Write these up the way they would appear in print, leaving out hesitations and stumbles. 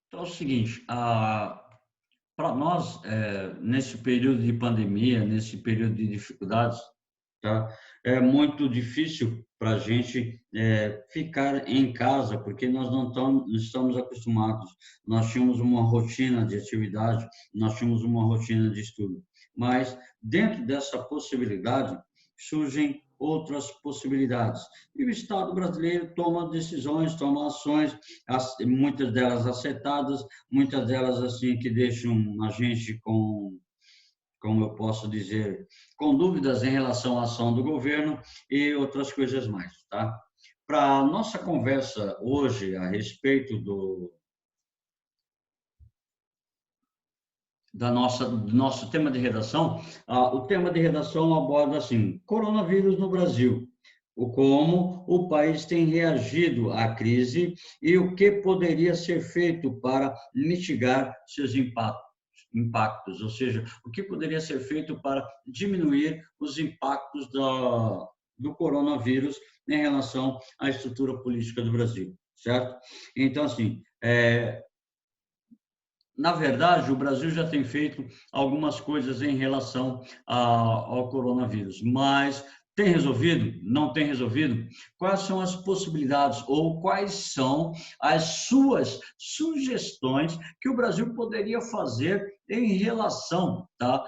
Então é o seguinte, para nós, nesse período de pandemia, nesse período de dificuldades, tá? É muito difícil para a gente ficar em casa, porque nós não estamos acostumados. Nós tínhamos uma rotina de atividade, nós tínhamos uma rotina de estudo. Mas, dentro dessa possibilidade, surgem outras possibilidades. E o Estado brasileiro toma decisões, toma ações, muitas delas acertadas, muitas delas assim que deixam a gente com, como eu posso dizer, com dúvidas em relação à ação do governo e outras coisas mais, tá? Para a nossa conversa hoje a respeito do nosso tema de redação, o tema de redação aborda assim, coronavírus no Brasil, o como o país tem reagido à crise e o que poderia ser feito para mitigar seus impactos, ou seja, o que poderia ser feito para diminuir os impactos do coronavírus em relação à estrutura política do Brasil, certo? Então, assim, na verdade, o Brasil já tem feito algumas coisas em relação ao coronavírus, mas tem resolvido? Não tem resolvido? Quais são as possibilidades ou quais são as suas sugestões que o Brasil poderia fazer em relação, tá,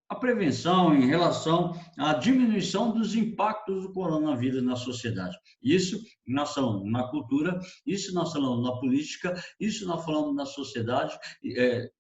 a prevenção em relação à diminuição dos impactos do coronavírus na sociedade. Isso nós falamos na cultura, isso nós falamos na política, isso nós falamos na sociedade,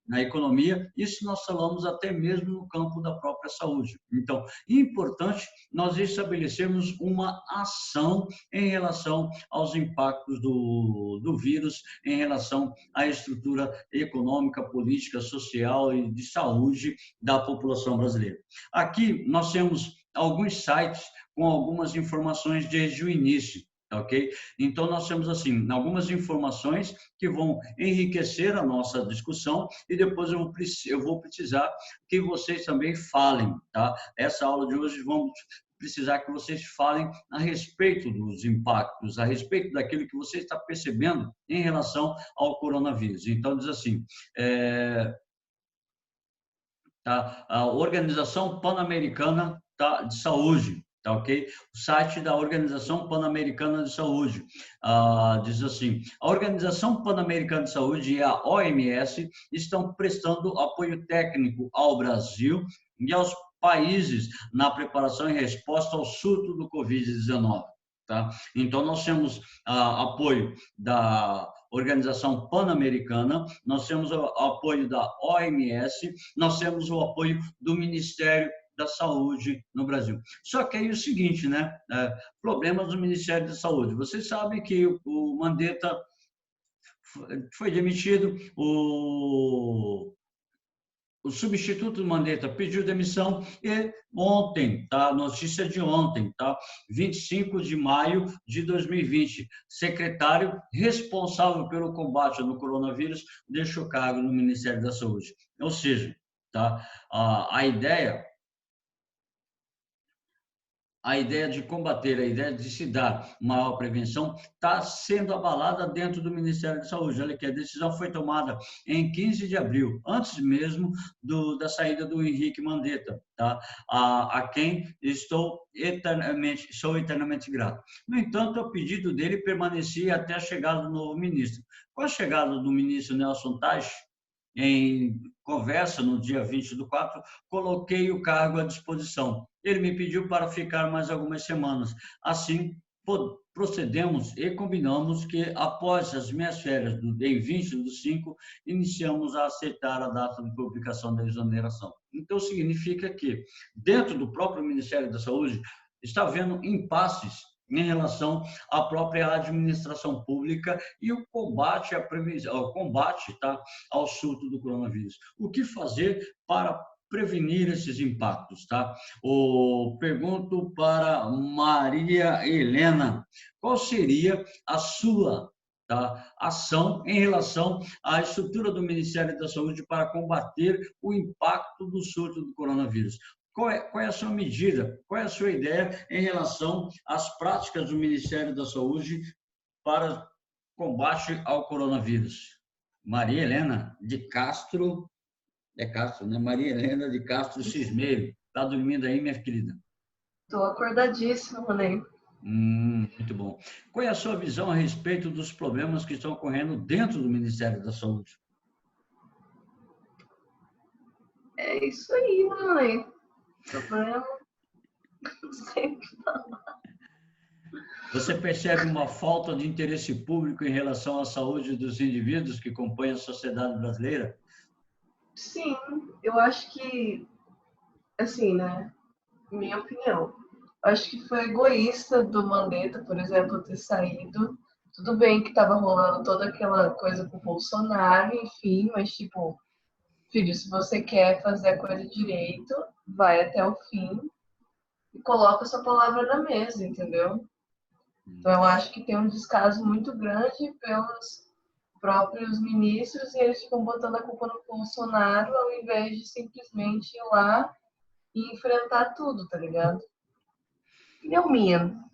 na economia, isso nós falamos até mesmo no campo da própria saúde. Então, é importante nós estabelecermos uma ação em relação aos impactos do vírus, em relação à estrutura econômica, política, social e de saúde da população brasileira. Aqui nós temos alguns sites com algumas informações desde o início, ok? Então nós temos assim algumas informações que vão enriquecer a nossa discussão e depois eu vou precisar que vocês também falem, tá? Essa aula de hoje vamos precisar que vocês falem a respeito dos impactos, a respeito daquilo que você está percebendo em relação ao coronavírus. Então diz assim, tá? A Organização Pan-Americana, tá, de Saúde, tá ok? O site da Organização Pan-Americana de Saúde diz assim: a Organização Pan-Americana de Saúde e a OMS estão prestando apoio técnico ao Brasil e aos países na preparação e resposta ao surto do Covid-19. Tá? Então, nós temos apoio da Organização Pan-Americana, nós temos o apoio da OMS, nós temos o apoio do Ministério da Saúde no Brasil. Só que aí é o seguinte, né? Problemas do Ministério da Saúde. Vocês sabem que o Mandetta foi demitido, o substituto do Mandetta pediu demissão e ontem, tá? Notícia de ontem, tá? 25 de maio de 2020, secretário responsável pelo combate no coronavírus deixou o cargo no Ministério da Saúde. Ou seja, tá? A ideia de combater, a ideia de se dar maior prevenção está sendo abalada dentro do Ministério da Saúde. Olha que a decisão foi tomada em 15 de abril, antes mesmo da saída do Henrique Mandetta, tá? A quem sou eternamente grato. No entanto, o pedido dele permanecia até a chegada do novo ministro. Com a chegada do ministro Nelson Teich, em conversa no dia 20 do 4, coloquei o cargo à disposição. Ele me pediu para ficar mais algumas semanas. Assim, procedemos e combinamos que, após as minhas férias, em 20 do 5, iniciamos a aceitar a data de publicação da exoneração. Então, significa que, dentro do próprio Ministério da Saúde, está havendo impasses em relação à própria administração pública e o combate tá, ao surto do coronavírus. O que fazer para prevenir esses impactos, tá? Pergunto para Maria Helena, qual seria a sua, tá, ação em relação à estrutura do Ministério da Saúde para combater o impacto do surto do coronavírus? Qual é a sua medida? Qual é a sua ideia em relação às práticas do Ministério da Saúde para combate ao coronavírus? Maria Helena de Castro, é Castro, né? Maria Helena de Castro Cismeiro. Está dormindo aí, minha querida? Estou acordadíssima, Ney. Muito bom. Qual é a sua visão a respeito dos problemas que estão ocorrendo dentro do Ministério da Saúde? É isso aí, Ney. Problema. Não sei o que falar. Você percebe uma falta de interesse público em relação à saúde dos indivíduos que compõem a sociedade brasileira? Sim, eu acho que, assim, né? Minha opinião. Acho que foi egoísta do Mandetta, por exemplo, ter saído. Tudo bem que estava rolando toda aquela coisa com o Bolsonaro, enfim, mas tipo, filho, se você quer fazer a coisa direito, vai até o fim e coloca sua palavra na mesa, entendeu? Então eu acho que tem um descaso muito grande pelos próprios ministros e eles ficam botando a culpa no Bolsonaro ao invés de simplesmente ir lá e enfrentar tudo, tá ligado? Opinião minha.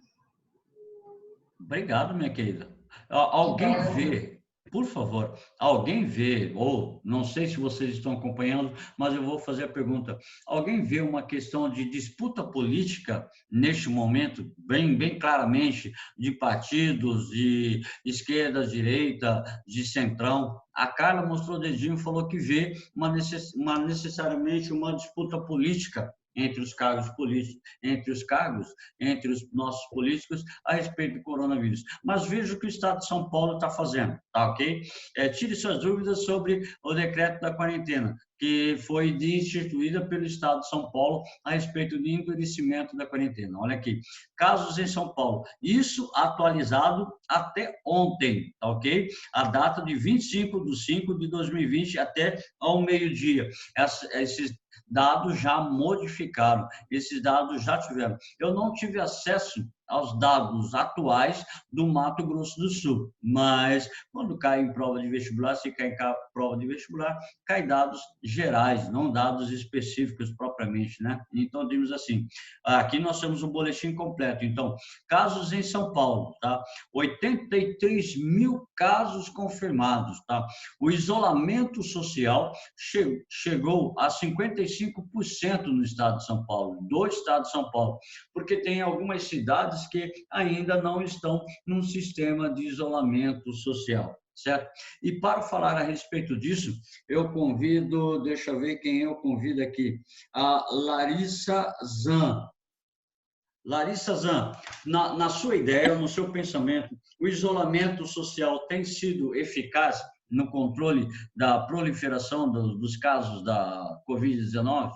Obrigado, minha querida. Alguém vê, por favor, alguém vê, ou não sei se vocês estão acompanhando, mas eu vou fazer a pergunta. Alguém vê uma questão de disputa política neste momento, bem claramente, de partidos, de esquerda, direita, de centrão? A Carla mostrou o dedinho e falou que vê necessariamente uma disputa política entre os cargos políticos, entre os nossos políticos a respeito do coronavírus. Mas veja o que o Estado de São Paulo está fazendo, tá ok? Tire suas dúvidas sobre o decreto da quarentena, que foi instituída pelo Estado de São Paulo a respeito do endurecimento da quarentena. Olha aqui, casos em São Paulo, isso atualizado até ontem, tá ok? A data de 25/5/2020 até ao meio-dia. Esses dados já modificaram, esses dados já tiveram. Eu não tive acesso aos dados atuais do Mato Grosso do Sul, mas quando cai em prova de vestibular, se cai em prova de vestibular, cai dados gerais, não dados específicos propriamente, né? Então, digamos assim, aqui nós temos um boletim completo. Então, casos em São Paulo, tá? 83 mil casos confirmados, tá? O isolamento social chegou a 55% no estado de São Paulo, do estado de São Paulo, porque tem algumas cidades que ainda não estão num sistema de isolamento social, certo? E para falar a respeito disso, eu convido, deixa eu ver quem eu convido aqui, a Larissa Zan. Larissa Zan, na sua ideia, no seu pensamento, o isolamento social tem sido eficaz no controle da proliferação dos casos da Covid-19?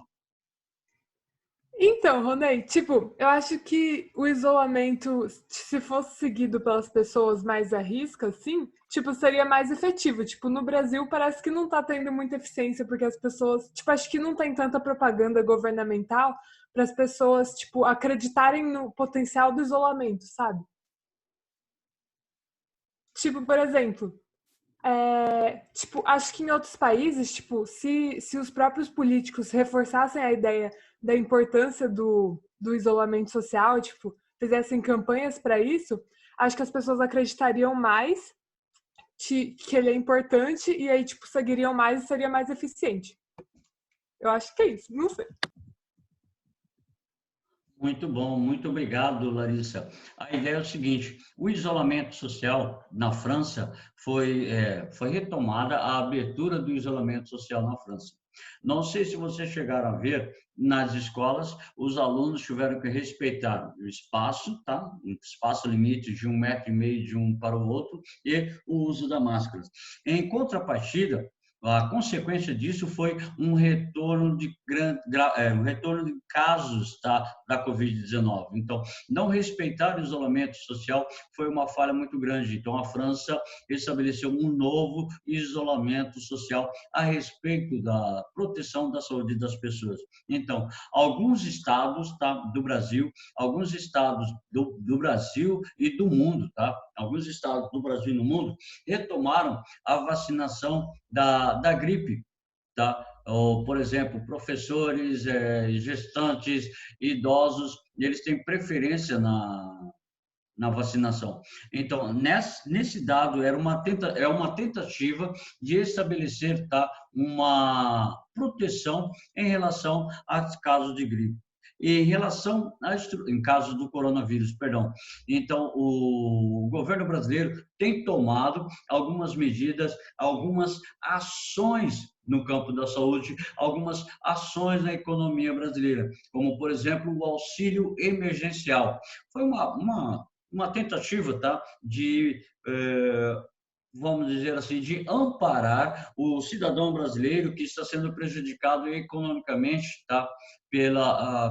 Então, Ronei, tipo, eu acho que o isolamento, se fosse seguido pelas pessoas mais à risca, assim, tipo, seria mais efetivo. Tipo, no Brasil parece que não tá tendo muita eficiência, porque as pessoas, tipo, acho que não tem tanta propaganda governamental para as pessoas, tipo, acreditarem no potencial do isolamento, sabe? Tipo, por exemplo, tipo, acho que em outros países, tipo, se os próprios políticos reforçassem a ideia da importância do isolamento social, tipo, fizessem campanhas para isso, acho que as pessoas acreditariam mais que ele é importante e aí, tipo, seguiriam mais e seria mais eficiente. Eu acho que é isso, não sei. Muito bom, muito obrigado, Larissa. A ideia é o seguinte: o isolamento social na França foi retomada a abertura do isolamento social na França. Não sei se vocês chegaram a ver, nas escolas, os alunos tiveram que respeitar o espaço, tá? Um espaço limite de 1,5 metro de um para o outro e o uso da máscara. Em contrapartida, a consequência disso foi um retorno um retorno de casos, tá, da Covid-19. Então, não respeitar o isolamento social foi uma falha muito grande. Então, a França estabeleceu um novo isolamento social a respeito da proteção da saúde das pessoas. Então, alguns estados, tá, do Brasil, alguns estados do Brasil e do mundo, tá? Alguns estados do Brasil e do mundo retomaram a vacinação da gripe, tá? Ou, por exemplo, professores, gestantes, idosos, eles têm preferência na vacinação. Então, nesse dado, é uma tentativa de estabelecer, tá, uma proteção em relação a casos de gripe. E em relação em casos do coronavírus, perdão. Então, o governo brasileiro tem tomado algumas medidas, algumas ações no campo da saúde, algumas ações na economia brasileira, como, por exemplo, o auxílio emergencial. Foi uma tentativa, tá, de, vamos dizer assim, de amparar o cidadão brasileiro que está sendo prejudicado economicamente, tá,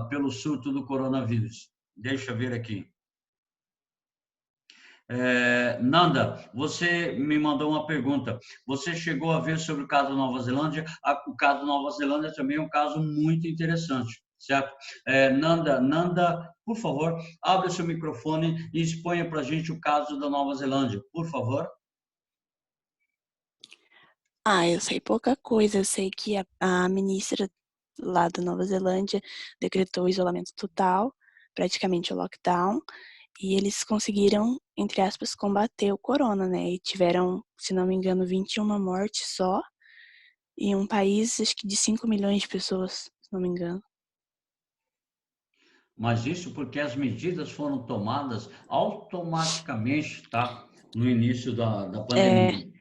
pelo surto do coronavírus. Deixa eu ver aqui. Nanda, você me mandou uma pergunta. Você chegou a ver sobre o caso da Nova Zelândia? O caso da Nova Zelândia também é um caso muito interessante, certo? Nanda, por favor, abra seu microfone e exponha para a gente o caso da Nova Zelândia, por favor. Eu sei pouca coisa. Eu sei que a ministra lá da Nova Zelândia decretou isolamento total, praticamente o lockdown, e eles conseguiram, entre aspas, combater o corona, né? E tiveram, se não me engano, 21 mortes só, em um país, acho que de 5 milhões de pessoas, se não me engano. Mas isso porque as medidas foram tomadas automaticamente, tá? No início da pandemia.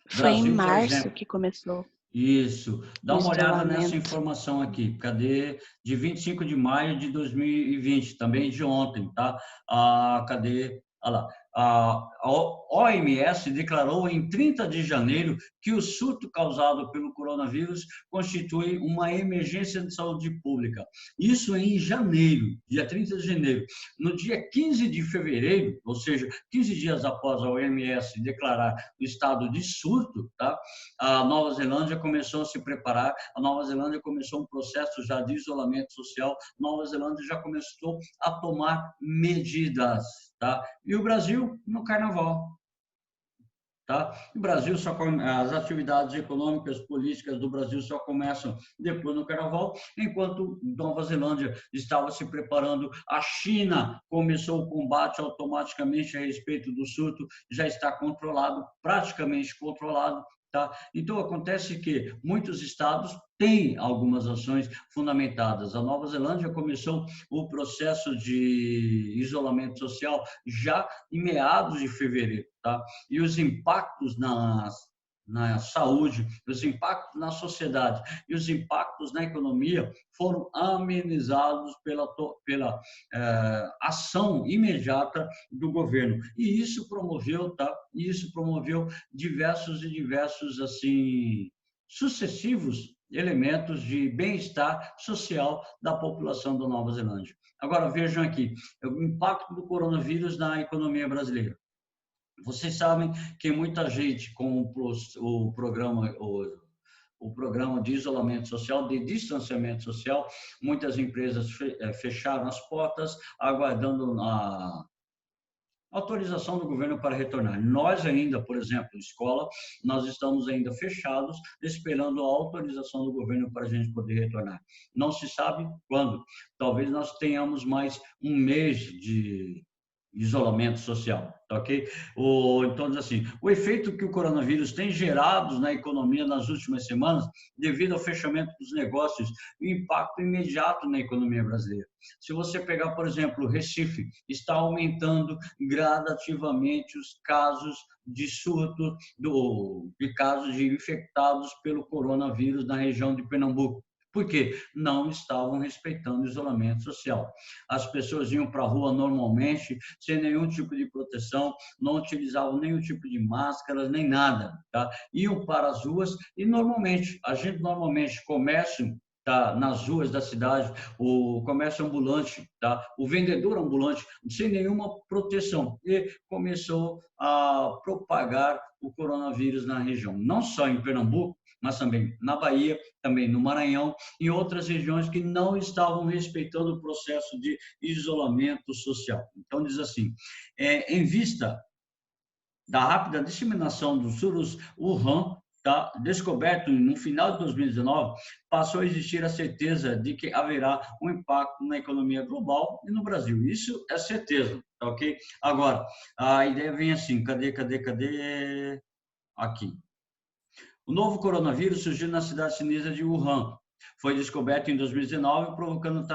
Foi em Brasil, por março exemplo. que começou. Isso. Dá o uma olhada nessa isolamento. informação aqui. Cadê? De 25 de maio de 2020, também de ontem, tá? Cadê? Olha lá. A OMS declarou em 30 de janeiro que o surto causado pelo coronavírus constitui uma emergência de saúde pública. Isso em janeiro, dia 30 de janeiro. No dia 15 de fevereiro, ou seja, 15 dias após a OMS declarar o estado de surto, tá? A Nova Zelândia começou a se preparar, a Nova Zelândia começou um processo já de isolamento social, a Nova Zelândia já começou a tomar medidas, tá? E o Brasil no carnaval, tá? O Brasil as atividades econômicas, políticas do Brasil só começam depois do carnaval, enquanto Nova Zelândia estava se preparando, a China começou o combate automaticamente a respeito do surto, já está controlado, praticamente controlado. Tá? Então, acontece que muitos estados têm algumas ações fundamentadas. A Nova Zelândia começou o processo de isolamento social já em meados de fevereiro. Tá? E os impactos na saúde, os impactos na sociedade e os impactos na economia foram amenizados pela ação imediata do governo. E isso promoveu, tá? Isso promoveu diversos assim sucessivos elementos de bem-estar social da população da Nova Zelândia. Agora vejam aqui, o impacto do coronavírus na economia brasileira. Vocês sabem que muita gente com o programa de isolamento social, de distanciamento social, muitas empresas fecharam as portas, aguardando a autorização do governo para retornar. Nós ainda, por exemplo, escola, nós estamos ainda fechados, esperando a autorização do governo para a gente poder retornar. Não se sabe quando. Talvez nós tenhamos mais um mês de isolamento social, tá ok? Então, assim, o efeito que o coronavírus tem gerado na economia nas últimas semanas, devido ao fechamento dos negócios, o impacto imediato na economia brasileira. Se você pegar, por exemplo, o Recife, está aumentando gradativamente os casos de surto, de casos de infectados pelo coronavírus na região de Pernambuco. Porque não estavam respeitando o isolamento social. As pessoas iam para a rua normalmente, sem nenhum tipo de proteção, não utilizavam nenhum tipo de máscaras, nem nada. Tá? Iam para as ruas e normalmente, a gente normalmente comércio, tá, nas ruas da cidade, o comércio ambulante, tá, o vendedor ambulante, sem nenhuma proteção. E começou a propagar o coronavírus na região, não só em Pernambuco, mas também na Bahia, também no Maranhão, em outras regiões que não estavam respeitando o processo de isolamento social. Então, diz assim, em vista da rápida disseminação do vírus Wuhan, tá, descoberto no final de 2019, passou a existir a certeza de que haverá um impacto na economia global e no Brasil. Isso é certeza, tá ok? Agora, a ideia vem assim, cadê? Aqui. O novo coronavírus surgiu na cidade chinesa de Wuhan. Foi descoberto em 2019, provocando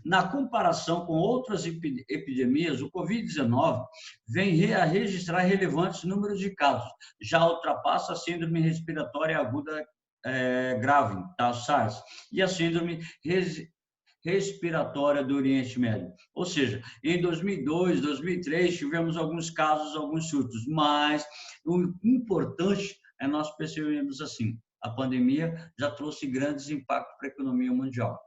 Na comparação com outras epidemias, o Covid-19 vem a registrar relevantes números de casos. Já ultrapassa a síndrome respiratória aguda grave, tá? SARS, e a síndrome respiratória do Oriente Médio. Ou seja, em 2002, 2003, tivemos alguns casos, alguns surtos, mas o importante é nós percebemos assim, a pandemia já trouxe grandes impactos para a economia mundial,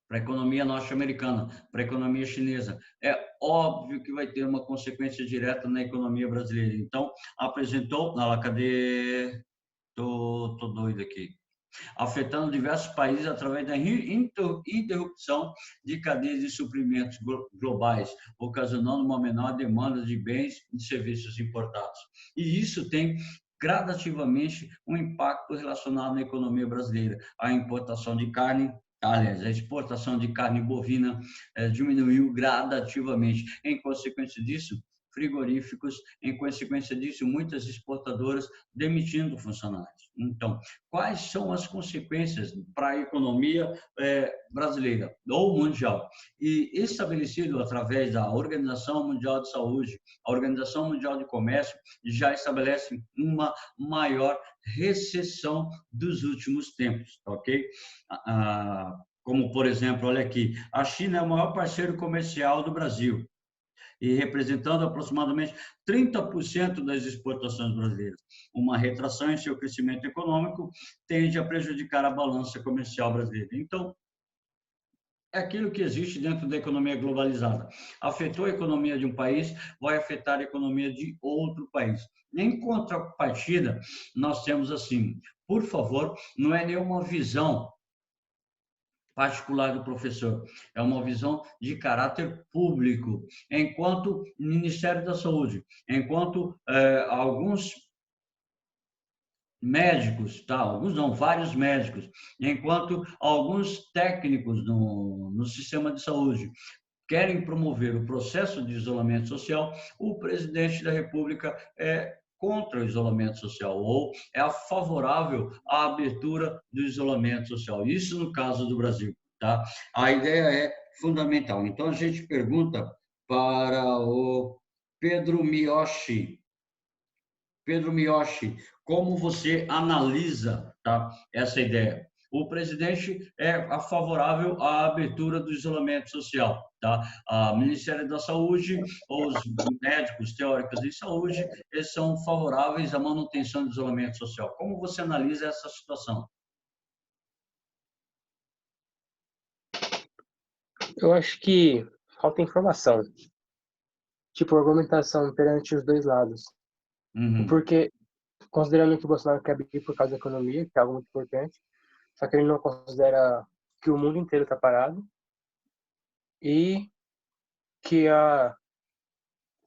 para a economia norte-americana, para a economia chinesa. É óbvio que vai ter uma consequência direta na economia brasileira. Então, apresentou... cadê? Tô doido aqui. Afetando diversos países através da interrupção de cadeias de suprimentos globais, ocasionando uma menor demanda de bens e serviços importados. E isso tem gradativamente um impacto relacionado na economia brasileira. A importação de carne, aliás, a exportação de carne bovina diminuiu gradativamente. Em consequência disso, frigoríficos, em consequência disso, muitas exportadoras demitindo funcionários. Então, quais são as consequências para a economia brasileira ou mundial? E estabelecido através da Organização Mundial de Saúde, a Organização Mundial de Comércio, já estabelece uma maior recessão dos últimos tempos, ok? Como, por exemplo, olha aqui, a China é o maior parceiro comercial do Brasil, e representando aproximadamente 30% das exportações brasileiras. Uma retração em seu crescimento econômico tende a prejudicar a balança comercial brasileira. Então, é aquilo que existe dentro da economia globalizada. Afetou a economia de um país, vai afetar a economia de outro país. Em contrapartida, nós temos assim, por favor, não é nenhuma visão particular do professor, é uma visão de caráter público, enquanto Ministério da Saúde, enquanto alguns médicos, tá? Alguns não, vários médicos, enquanto alguns técnicos no sistema de saúde querem promover o processo de isolamento social, o presidente da República é contra o isolamento social ou é favorável à abertura do isolamento social. Isso no caso do Brasil, tá? A ideia é fundamental. Então a gente pergunta para o Pedro Miyoshi. Pedro Miyoshi, como você analisa, tá, essa ideia? O presidente é favorável à abertura do isolamento social, tá? A Ministério da Saúde, os médicos teóricos de saúde, eles são favoráveis à manutenção do isolamento social. Como você analisa essa situação? Eu acho que falta informação, tipo argumentação perante os dois lados. Porque, considerando que o Bolsonaro quer abrir por causa da economia, que é algo muito importante, só que ele não considera que o mundo inteiro está parado e que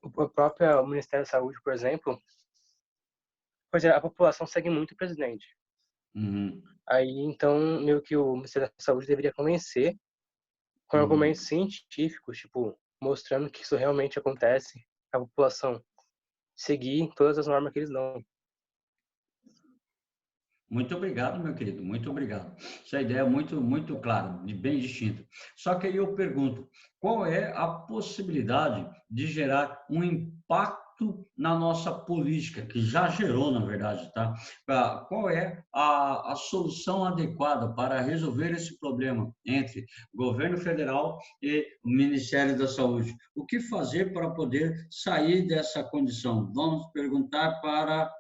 o próprio Ministério da Saúde, por exemplo, pois é, a população segue muito o presidente. Aí, então, meio que o Ministério da Saúde deveria convencer com argumentos científicos, tipo, mostrando que isso realmente acontece, a população seguir todas as normas que eles dão. Muito obrigado, meu querido, muito obrigado. Essa ideia é muito clara, bem distinta. Só que aí eu pergunto, qual é a possibilidade de gerar um impacto na nossa política, que já gerou, na verdade, tá? Qual é a solução adequada para resolver esse problema entre governo federal e o Ministério da Saúde? O que fazer para poder sair dessa condição? Vamos perguntar para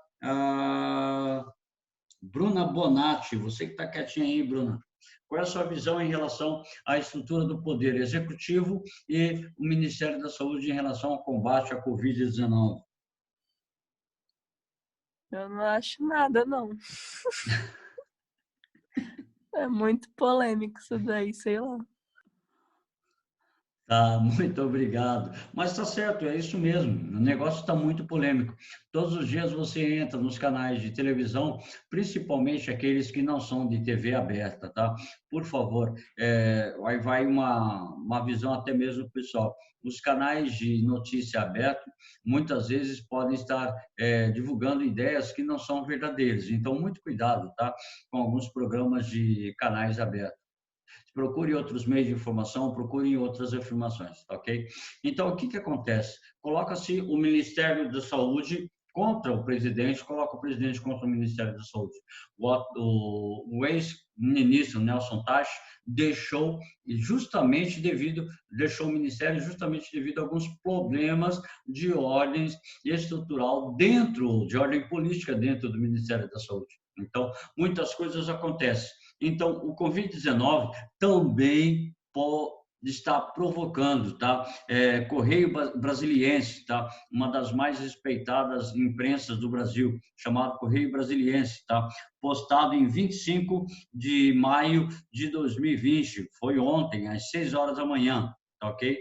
Bruna Bonatti, você que está quietinha aí, Bruna. Qual é a sua visão em relação à estrutura do Poder Executivo e o Ministério da Saúde em relação ao combate à Covid-19? Eu não acho nada, não. É muito polêmico isso daí, sei lá. Tá, muito obrigado. Mas está certo, é isso mesmo. O negócio está muito polêmico. Todos os dias você entra nos canais de televisão, principalmente aqueles que não são de TV aberta, tá? Por favor, aí vai uma visão até mesmo pessoal. Os canais de notícia aberto, muitas vezes podem estar divulgando ideias que não são verdadeiras. Então, muito cuidado, tá? Com alguns programas de canais abertos. Procure outros meios de informação, procure outras afirmações, ok? Então, o que que acontece? Coloca-se o Ministério da Saúde contra o presidente, coloca o presidente contra o Ministério da Saúde. O ex-ministro Nelson Teich deixou o ministério justamente devido a alguns problemas de ordem estrutural de ordem política dentro do Ministério da Saúde. Então, muitas coisas acontecem. Então, o Covid-19 também está provocando, tá? Correio Brasiliense, tá? Uma das mais respeitadas imprensas do Brasil, chamado Correio Brasiliense, tá? Postado em 25 de maio de 2020, foi ontem, às 6 horas da manhã, tá ok?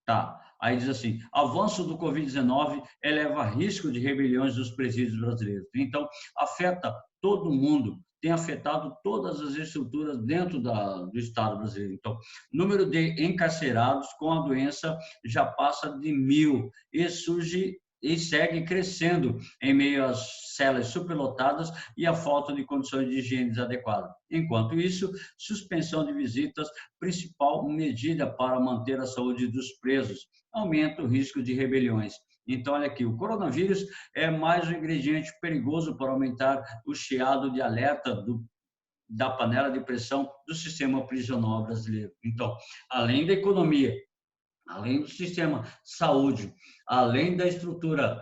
Tá. Aí diz assim: avanço do Covid-19 eleva risco de rebeliões dos presídios brasileiros. Então, afeta todo mundo, tem afetado todas as estruturas dentro do Estado brasileiro. Então, número de encarcerados com a doença já passa de 1.000 e segue crescendo em meio às celas superlotadas e a falta de condições de higiene adequadas. Enquanto isso, suspensão de visitas, principal medida para manter a saúde dos presos, aumenta o risco de rebeliões. Então, olha aqui, o coronavírus é mais um ingrediente perigoso para aumentar o chiado de alerta da panela de pressão do sistema prisional brasileiro. Então, além da economia, além do sistema saúde, além da estrutura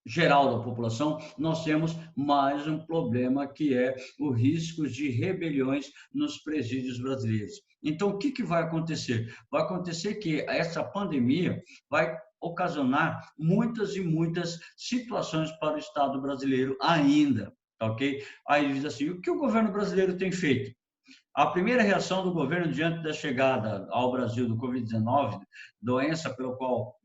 geral da população, nós temos mais um problema que é o risco de rebeliões nos presídios brasileiros. Então, o que vai acontecer? Vai acontecer que essa pandemia vai ocasionar muitas e muitas situações para o Estado brasileiro ainda, tá ok? Aí diz assim, o que o governo brasileiro tem feito? A primeira reação do governo diante da chegada ao Brasil do Covid-19, doença pelo qual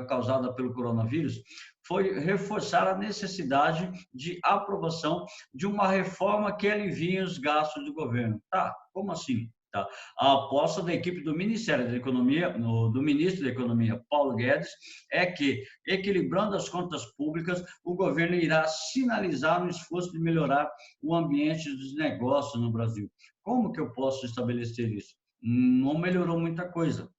causada pelo coronavírus, foi reforçar a necessidade de aprovação de uma reforma que alivie os gastos do governo. Tá, como assim? Tá. A aposta da equipe do Ministério da Economia, do ministro da Economia, Paulo Guedes, é que, equilibrando as contas públicas, o governo irá sinalizar um esforço de melhorar o ambiente dos negócios no Brasil. Como que eu posso estabelecer isso? Não melhorou muita coisa.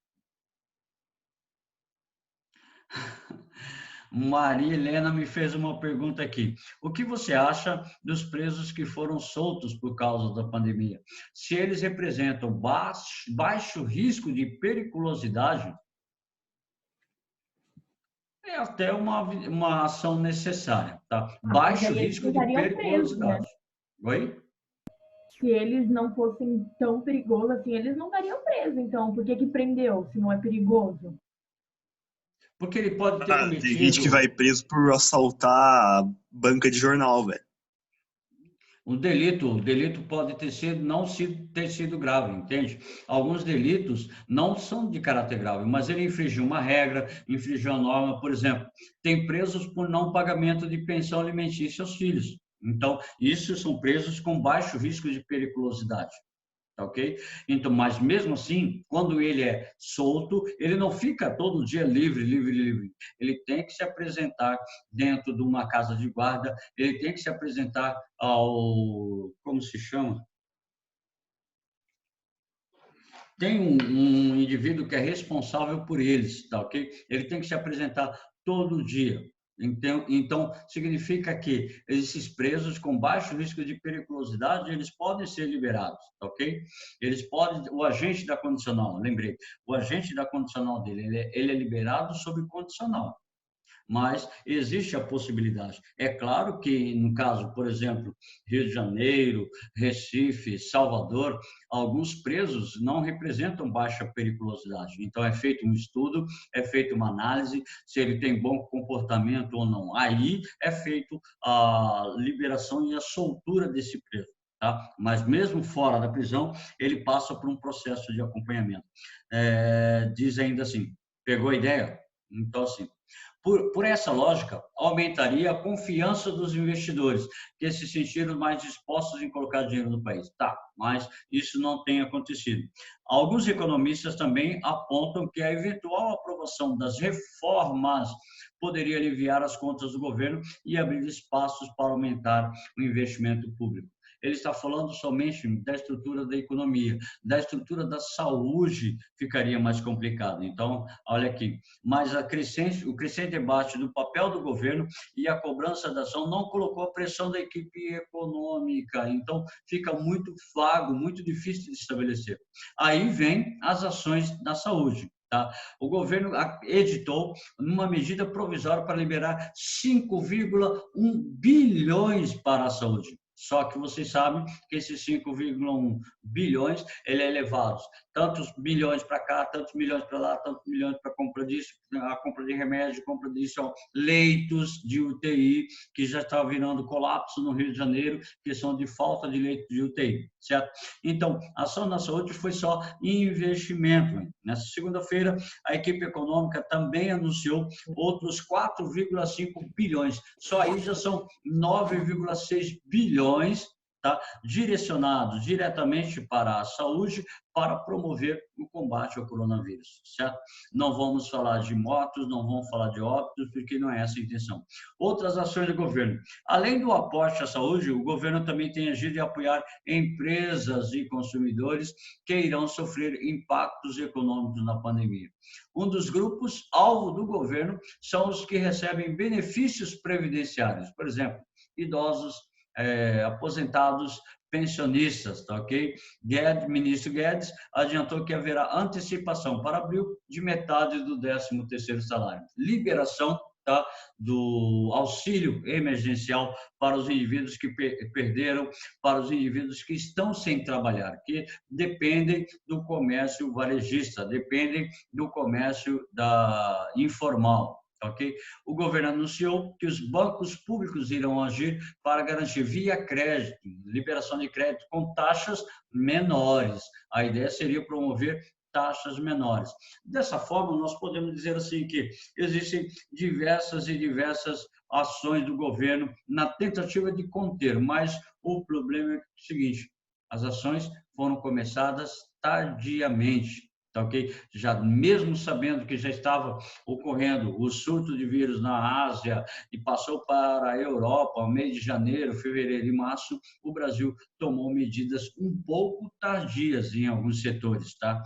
Maria Helena me fez uma pergunta aqui. O que você acha dos presos que foram soltos por causa da pandemia? Se eles representam baixo risco de periculosidade, é até uma ação necessária, tá? Baixo risco de periculosidade. Oi? Se eles não fossem tão perigosos assim, eles não estariam presos. Então, por que prendeu, se não é perigoso? Porque ele pode ter cometido... Tem gente que vai preso por assaltar banca de jornal, velho. O delito pode não ter sido grave, entende? Alguns delitos não são de caráter grave, mas ele infringiu uma regra, infringiu a norma, por exemplo, tem presos por não pagamento de pensão alimentícia aos filhos. Então, isso são presos com baixo risco de periculosidade. Ok? Então, mas mesmo assim, quando ele é solto, ele não fica todo dia livre. Ele tem que se apresentar dentro de uma casa de guarda, ele tem que se apresentar como se chama? Tem um indivíduo que é responsável por eles, tá ok? Ele tem que se apresentar todo dia. Então, significa que esses presos com baixo risco de periculosidade, eles podem ser liberados, ok? O agente da condicional, lembrei, o agente da condicional dele, ele é liberado sob condicional. Mas existe a possibilidade. É claro que, no caso, por exemplo, Rio de Janeiro, Recife, Salvador, alguns presos não representam baixa periculosidade. Então, é feito um estudo, é feita uma análise, se ele tem bom comportamento ou não. Aí é feito a liberação e a soltura desse preso. tá? Mas mesmo fora da prisão, ele passa por um processo de acompanhamento. Diz ainda assim, pegou a ideia? Então, assim, por essa lógica, aumentaria a confiança dos investidores, que se sentiram mais dispostos em colocar dinheiro no país. Tá, mas isso não tem acontecido. Alguns economistas também apontam que a eventual aprovação das reformas poderia aliviar as contas do governo e abrir espaços para aumentar o investimento público. Ele está falando somente da estrutura da economia, da estrutura da saúde ficaria mais complicado. Então, olha aqui, mas o crescente debate do papel do governo e a cobrança da ação não colocou a pressão da equipe econômica. Então, fica muito vago, muito difícil de estabelecer. Aí vem as ações na saúde. Tá? O governo editou uma medida provisória para liberar 5,1 bilhões para a saúde. Só que vocês sabem que esses 5,1 bilhões, ele é elevado. Tantos milhões para cá, tantos milhões para lá, tantos milhões para compra disso, a compra de remédio, compra disso, leitos de UTI, que já está virando colapso no Rio de Janeiro, questão de falta de leitos de UTI, certo? Então, a ação na saúde foi só investimento. Nessa segunda-feira, a equipe econômica também anunciou outros 4,5 bilhões. Só aí já são 9,6 bilhões, tá, direcionados diretamente para a saúde, para promover o combate ao coronavírus, certo? Não vamos falar de mortos, não vamos falar de óbitos, porque não é essa a intenção. Outras ações do governo. Além do aporte à saúde, o governo também tem agido em apoiar empresas e consumidores que irão sofrer impactos econômicos na pandemia. Um dos grupos alvo do governo são os que recebem benefícios previdenciários, por exemplo, idosos, aposentados, pensionistas, tá ok? Ministro Guedes adiantou que haverá antecipação para abril de metade do 13º salário. Liberação, tá, do auxílio emergencial para os indivíduos que perderam, para os indivíduos que estão sem trabalhar, que dependem do comércio varejista, dependem do comércio informal. Okay? O governo anunciou que os bancos públicos irão agir para garantir via crédito, liberação de crédito com taxas menores. A ideia seria promover taxas menores. Dessa forma, nós podemos dizer assim que existem diversas ações do governo na tentativa de conter, mas o problema é o seguinte, as ações foram começadas tardiamente. Tá, ok? Já mesmo sabendo que já estava ocorrendo o surto de vírus na Ásia e passou para a Europa, mês de janeiro, fevereiro e março, o Brasil tomou medidas um pouco tardias em alguns setores, tá?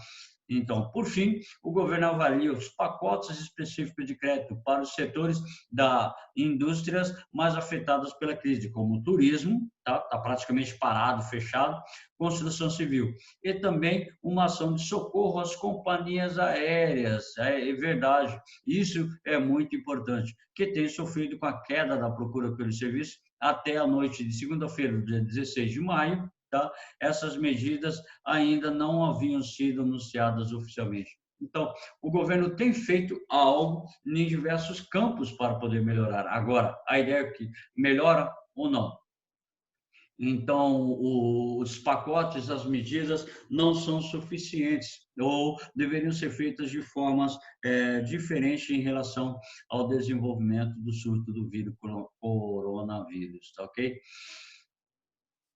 Então, por fim, o governo avalia os pacotes específicos de crédito para os setores das indústrias mais afetadas pela crise, como o turismo, tá praticamente parado, fechado, construção civil, e também uma ação de socorro às companhias aéreas, é verdade, isso é muito importante, que tem sofrido com a queda da procura pelo serviço até a noite de segunda-feira, dia 16 de maio, tá? Essas medidas ainda não haviam sido anunciadas oficialmente. Então, o governo tem feito algo em diversos campos para poder melhorar. Agora, a ideia é que melhora ou não. Então, os pacotes, as medidas não são suficientes ou deveriam ser feitas de formas diferentes em relação ao desenvolvimento do surto do vírus coronavírus, tá ok?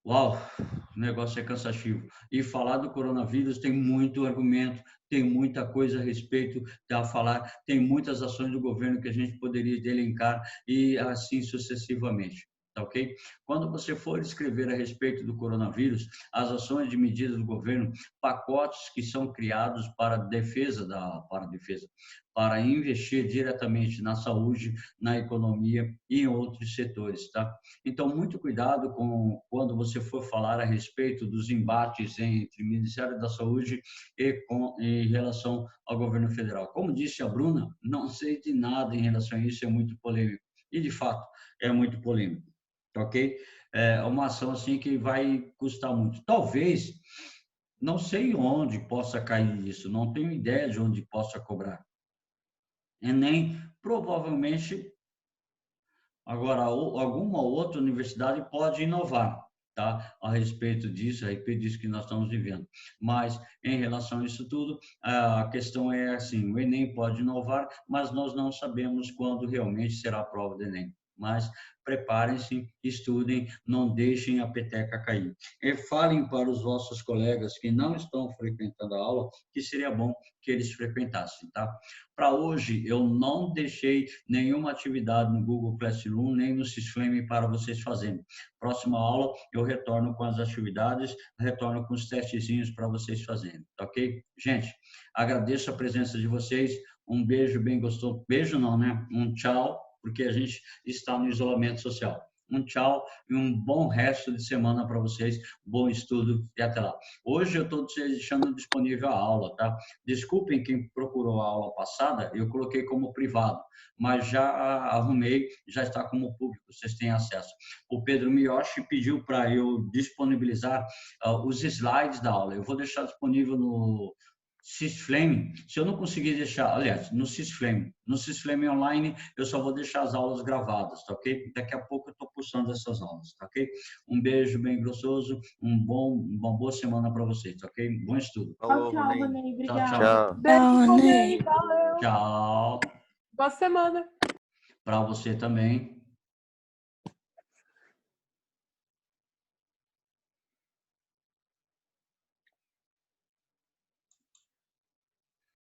Uau, o negócio é cansativo. E falar do coronavírus tem muito argumento, tem muita coisa a respeito a falar, tem muitas ações do governo que a gente poderia elencar e assim sucessivamente. Tá ok? Quando você for escrever a respeito do coronavírus, as ações de medidas do governo, pacotes que são criados para para investir diretamente na saúde, na economia e em outros setores, tá? Então, muito cuidado quando você for falar a respeito dos embates entre o Ministério da Saúde em relação ao governo federal. Como disse a Bruna, não sei de nada em relação a isso, é muito polêmico. E, de fato, é muito polêmico. Ok? É uma ação assim que vai custar muito. Talvez, não sei onde possa cair isso, não tenho ideia de onde possa cobrar. E nem, provavelmente, agora, alguma outra universidade pode inovar. tá? A respeito disso que nós estamos vivendo. Mas, em relação a isso tudo, a questão é assim, o Enem pode inovar, mas nós não sabemos quando realmente será a prova do Enem. Mas preparem-se, estudem, não deixem a peteca cair. E falem para os vossos colegas que não estão frequentando a aula que seria bom que eles frequentassem, tá? Para hoje, eu não deixei nenhuma atividade no Google Classroom, nem no Sysflame para vocês fazerem. Próxima aula, eu retorno com as atividades, retorno com os testezinhos para vocês fazerem, tá ok? Gente, agradeço a presença de vocês, um beijo bem gostoso, beijo não, né? Um tchau, porque a gente está no isolamento social. Um tchau e um bom resto de semana para vocês, bom estudo e até lá. Hoje eu estou deixando disponível a aula, tá? Desculpem quem procurou a aula passada, eu coloquei como privado, mas já arrumei, já está como público, vocês têm acesso. O Pedro Miyoshi pediu para eu disponibilizar os slides da aula. Eu vou deixar disponível no Sysflame. Se eu não conseguir deixar, aliás, no Sysflame online, eu só vou deixar as aulas gravadas, tá ok? Daqui a pouco eu estou postando essas aulas, tá ok? Um beijo bem grossoso, uma boa semana para vocês, tá ok? Bom estudo. Tchau, Ronei. Obrigada. Tchau. Beijo, Ronei. Valeu. Tchau. Boa semana. Para você também.